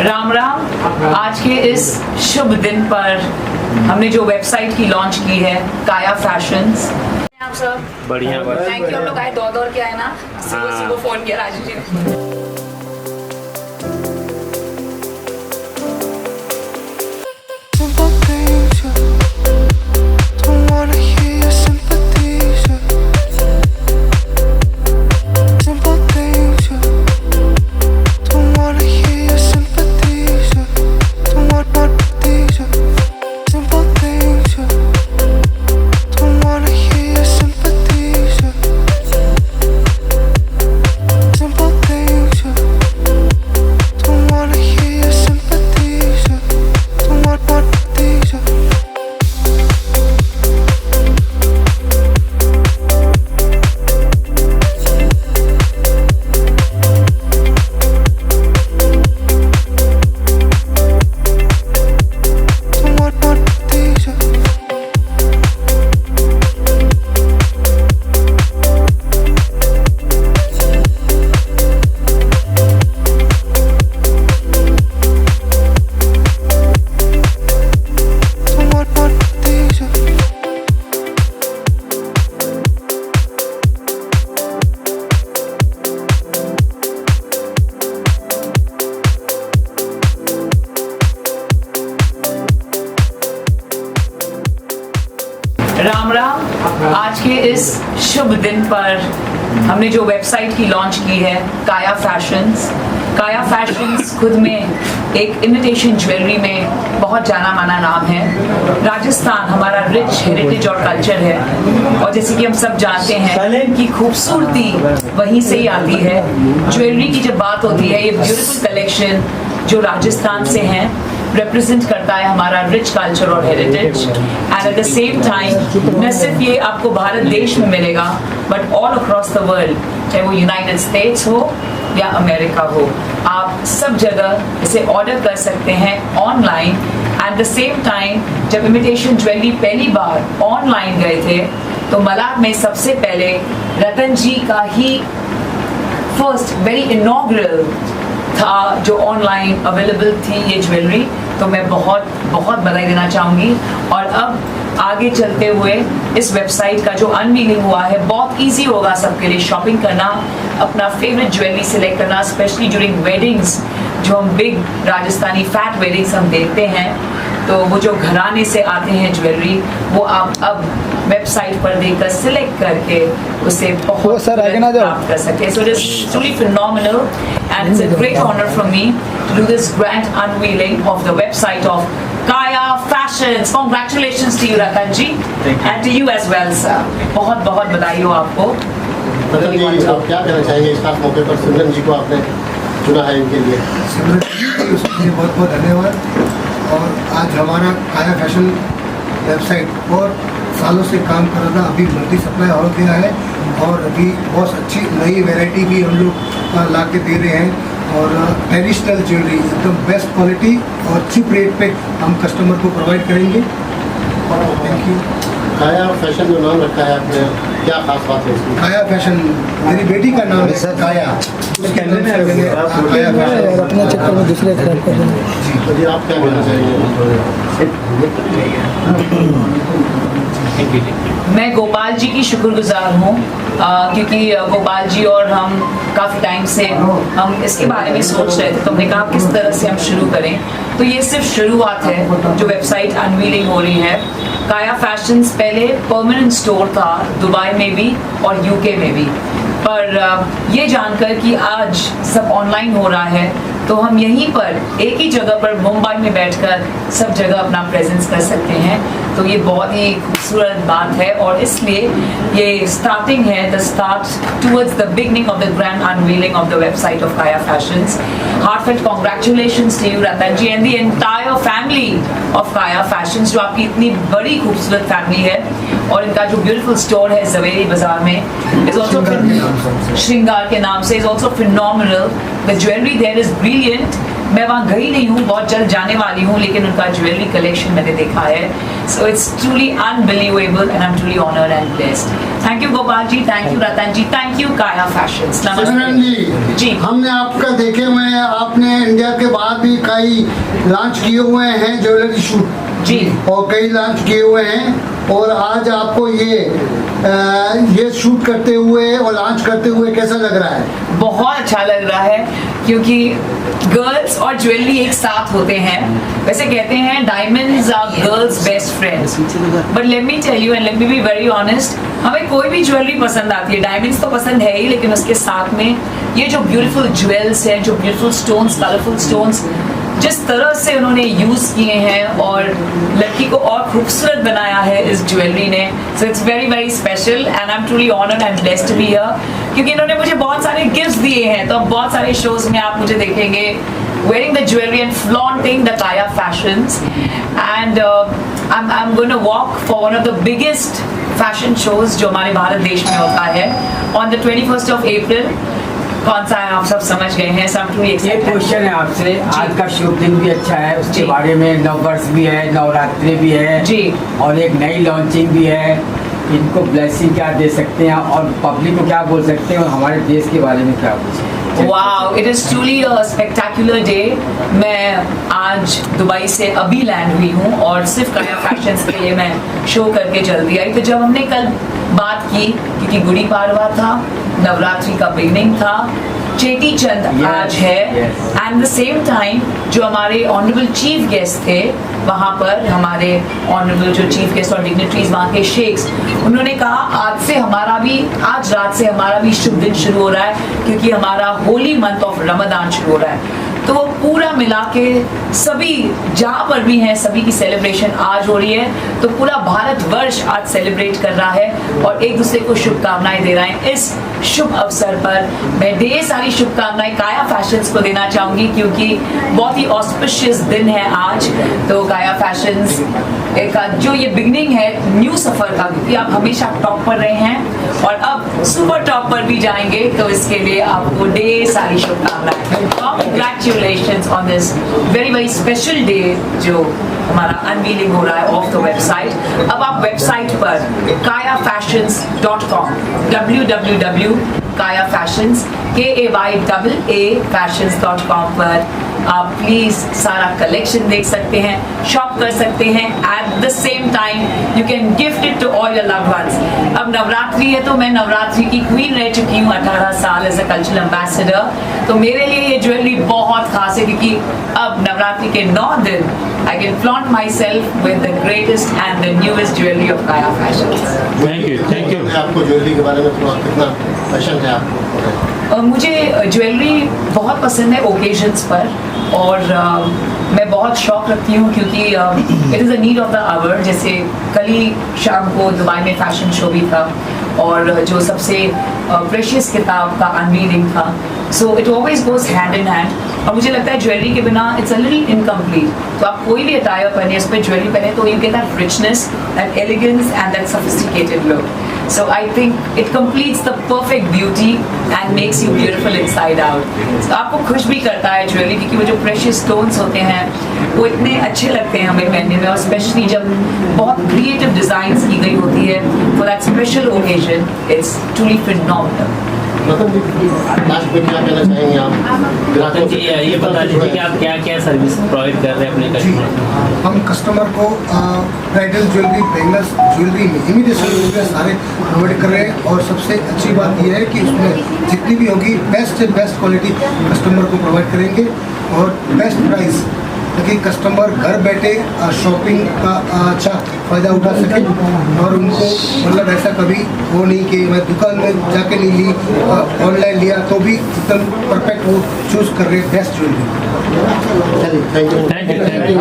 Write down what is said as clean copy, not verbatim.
राम राम। आज के इस शुभ दिन पर हमने जो वेबसाइट की लॉन्च की है काया फैशंस। आप सब बढ़िया बस। Thank you. हम लोग आए दौड़ के आए ना, सुबह सुबह फोन किया राजू जी ने। राम राम। आज के इस शुभ दिन पर हमने जो वेबसाइट की लॉन्च की है काया फैशंस। काया फैशंस खुद में एक इमिटेशन ज्वेलरी में बहुत जाना माना नाम है। राजस्थान हमारा रिच हेरिटेज और कल्चर है और जैसे कि हम सब जानते हैं कि खूबसूरती वहीं से ही आती है। ज्वेलरी की जब बात होती है, ये ब्यूटीफुल कलेक्शन जो राजस्थान से हैं रिप्रेजेंट करता है हमारा रिच कल्चर और heritage. And eight the same time न सिर्फ ये आपको भारत देश में मिलेगा but all across the world, चाहे वो यूनाइटेड स्टेट्स हो या अमेरिका हो, आप सब जगह इसे ऑर्डर कर सकते हैं online. Eight the same time जब इमिटेशन ज्वेलरी पहली बार ऑनलाइन गए थे तो मलाड में सबसे पहले रतन जी का ही फर्स्ट वेरी इनॉग्रल था जो ऑनलाइन अवेलेबल थी ये ज्वेलरी। तो मैं बहुत बहुत बधाई देना चाहूँगी। और अब आगे चलते हुए इस वेबसाइट का जो अनवीलिंग हुआ है बहुत इजी होगा सबके लिए शॉपिंग करना, अपना फेवरेट ज्वेलरी सिलेक्ट करना, स्पेशली ड्यूरिंग वेडिंग्स जो हम बिग राजस्थानी फैट वेडिंग्स हम देखते हैं। तो वो जो घराने से आते हैं ज्वेलरी वो आप अब वेबसाइट पर देखकर सिलेक्ट करके उसे बहुत प्राप्त कर सकते। So it is truly phenomenal and it's a great honor for me to do this grand unveiling of the website of Kaya Fashions. Congratulations to you Ratan ji and to you as well sir. बहुत बहुत बधाई हो आपको। रतन जी आप क्या कहना चाहेंगे इस खास मौके पर? सिमरन जी को आपने चुना है इनके लिए। सिमरन जी उसके लिए बहुत बहुत धन्यवाद। और आज हमारा काया फैशन वेबसाइट और सालों से काम कर रहा था, अभी मल्टी सप्लाई हो गया है और अभी बहुत अच्छी नई वैरायटी भी हम लोग ला के दे रहे हैं। और ट्रेडिशनल ज्वेलरी एकदम बेस्ट क्वालिटी और चीप रेट पे हम कस्टमर को प्रोवाइड करेंगे। Thank you. काया फैशन जो नाम रखा है आपने, क्या खास बात है इसमें? काया फैशन मेरी बेटी का नाम है काया, उसके नाम से मैंने काया फैशन अपने चक्कर में दूसरे खराब कर देंगे। जी तो जी आप क्या कहना चाहेंगे? मैं गोपाल जी की शुक्रगुजार हूँ क्योंकि गोपाल जी और हम काफ़ी टाइम से हम इसके बारे में सोच रहे थे तो हमने कहा किस तरह से हम शुरू करें। तो ये सिर्फ शुरुआत है जो वेबसाइट अनवीलिंग हो रही है। काया फैशंस पहले परमानेंट स्टोर था दुबई में भी और यूके में भी, पर ये जानकर कि आज सब ऑनलाइन हो रहा है तो हम यहीं पर एक ही जगह पर मुंबई में बैठकर सब जगह अपना प्रेजेंस कर सकते हैं। तो ये बहुत ही खूबसूरत बात है और इसलिए ये स्टार्टिंग है, the start towards the beginning of the grand unveiling of the website of Kaya fashions. Heartfelt congratulations to you Ratan ji and the entire family of Kaya fashions, जो आपकी इतनी बड़ी खूबसूरत फैमिली है। और इनका जो ब्यूटीफुल स्टोर है जवेरी बाजार में इज ऑल्सो श्रृंगार के नाम से, is also phenomenal. The jewellery there is brilliant. मैं वहाँ गई नहीं हूँ, बहुत जल्द जाने वाली हूँ, लेकिन उनका ज्वेलरी कलेक्शन मैंने देखा है। So it's truly unbelievable and I am truly honoured and blessed. Thank you Gopal ji, thank you Ratan ji, thank you Kaya fashions. Simran नमस्ते जी, हमने आपका देखे हुए हैं, आपने इंडिया के बाहर भी कई लॉन्च किए हुए हैं ज्वेलरी शूट जी, और कई लॉन्च किए हुए हैं, और आज आपको ये शूट करते हुए और लॉन्च करते हुए कैसा लग रहा है? बहुत अच्छा लग रहा है क्योंकि गर्ल्स और ज्वेलरी एक साथ होते हैं। वैसे कहते हैं diamonds are girls best friends, but let me tell you and let me be very honest, हमें कोई भी ज्वेलरी पसंद आती है, डायमंड्स तो पसंद है ही, लेकिन उसके साथ में ये जो ब्यूटीफुल ज्वेल्स हैं, जो ब्यूटीफुल स्टोन्स, कलरफुल स्टोन्स जिस तरह से उन्होंने यूज किए हैं और लड़की को और खूबसूरत बनाया है इस ज्वेलरी ने, so it's very very special and I am truly honoured and blessed to be here, क्योंकि इन्होंने मुझे बहुत सारे गिफ्ट्स दिए हैं। तो अब बहुत सारे शोज में आप मुझे देखेंगे wearing the jewelry and flaunting the Kaya fashions, and I'm going to walk for one of the biggest fashion shows जो हमारे भारत देश में होता है on the 21st of April। कौन सा है आप सब समझ गए हैं, सब ट्रू ये क्वेश्चन है आपसे, आज का शुभ दिन भी अच्छा है, उसके बारे में नववर्ष भी है, नवरात्रि भी है जी, और एक नई लॉन्चिंग भी है, इनको ब्लेसिंग क्या दे सकते हैं और पब्लिक को क्या बोल सकते हैं और हमारे देश के बारे में क्या बोल सकते हैं? Wow, it is truly a spectacular day. मैं आज दुबई से अभी लैंड हुई हूँ और सिर्फ काया फैशंस के लिए मैं शो करके चल दी आई। तो जब हमने कल बात की, क्योंकि गुड़ी पाड़वा था, नवरात्रि का बिगनिंग था, चेटी चंद आज है, एंड द सेम टाइम जो हमारे ऑनरेबल चीफ गेस्ट थे वहाँ पर, हमारे ऑनरेबल जो चीफ गेस्ट और डिग्नेटरीज वहाँ के शेख्स, उन्होंने कहा आज रात से हमारा भी शुभ दिन शुरू हो रहा है, क्योंकि हमारा होली मंथ ऑफ रमदान शुरू हो रहा है। तो वो पूरा मिला के सभी जहाँ पर भी हैं, सभी की सेलिब्रेशन आज हो रही है। तो पूरा भारतवर्ष आज सेलिब्रेट कर रहा है और एक दूसरे को शुभकामनाएं दे रहे हैं। इस शुभ अवसर पर मैं ढेर सारी शुभकामनाएं काया फैशंस को देना चाहूँगी, क्योंकि बहुत ही ऑस्पिशियस दिन है आज। तो काया फैशंस का जो ये बिगनिंग है न्यू सफ़र का, क्योंकि आप हमेशा टॉप पर रहे हैं और अब सुपर टॉप पर भी जाएंगे, तो इसके लिए आपको ढेर सारी शुभकामनाएं। Congratulations on this very very special day जो हमारा अनवीलिंग हो रहा है ऑफ द वेबसाइट। अब आप वेबसाइट पर kayafashions.com www.kayafashions KAYAA-fashions.com पर आप प्लीज सारा कलेक्शन देख सकते हैं, शॉप कर सकते हैं। At the same time you can gift it to all your loved ones. अब नवरात्रि है तो मैं नवरात्रि की क्वीन रह चुकी हूँ 18 साल एज अ कल्चरल एम्बेसडर, तो मेरे लिए ये ज्वेलरी बहुत खास है, क्योंकि अब नवरात्रि के 9 दिन I can flaunt myself with the greatest and the newest jewelry of Kaya Fashions. Thank you. आपको ज्वेलरी के बारे में थोड़ा कितना पैशन है आपको? मुझे ज्वेलरी बहुत पसंद है ओकेजन्स पर, और मैं बहुत शौक रखती हूँ, क्योंकि it is a need of the hour. जैसे कल ही शाम को दुबई में फैशन शो भी था और जो सबसे प्रेशियस किताब का अनवीलिंग था, so it always goes hand in hand. और मुझे लगता है ज्वेलरी के बिना इट्स अ लिटिल इनकम्प्लीट। तो आप कोई भी अटायर पहने, उस पर ज्वेलरी पहने, तो you get that richness, that elegance and that sophisticated look. So I think it completes the perfect beauty and makes you beautiful inside out. So आपको खुश भी करता है ज्वेलरी, क्योंकि वो जो प्रेशियस स्टोन्स होते हैं वो इतने अच्छे लगते हैं हमें पहनने में, और स्पेशली जब बहुत क्रिएटिव डिजाइन्स की गई होती है for that special occasion, it's truly phenomenal. Ratan ji, last में क्या कहना चाहेंगे आप? रतन जी, ये बता दीजिए कि आप क्या क्या सर्विस प्रोवाइड कर रहे हैं अपने कस्टमर को? हम कस्टमर को ब्राइडल ज्वेलरी, बैंगल्स ज्वेलरी में इमिटेशन सारे प्रोवाइड कर रहे हैं, और सबसे अच्छी बात यह है कि उसमें जितनी भी होगी बेस्ट से बेस्ट क्वालिटी कस्टमर को प्रोवाइड करेंगे और बेस्ट प्राइस, ताकि कस्टमर घर बैठे शॉपिंग का अच्छा फ़ायदा उठा सके, और उनको मतलब ऐसा कभी वो नहीं कि मैं दुकान में जाके नहीं ली, ऑनलाइन लिया तो भी एकदम परफेक्ट वो चूज़ कर रहे बेस्ट ज्वेलरी। चलिए, थैंक यू।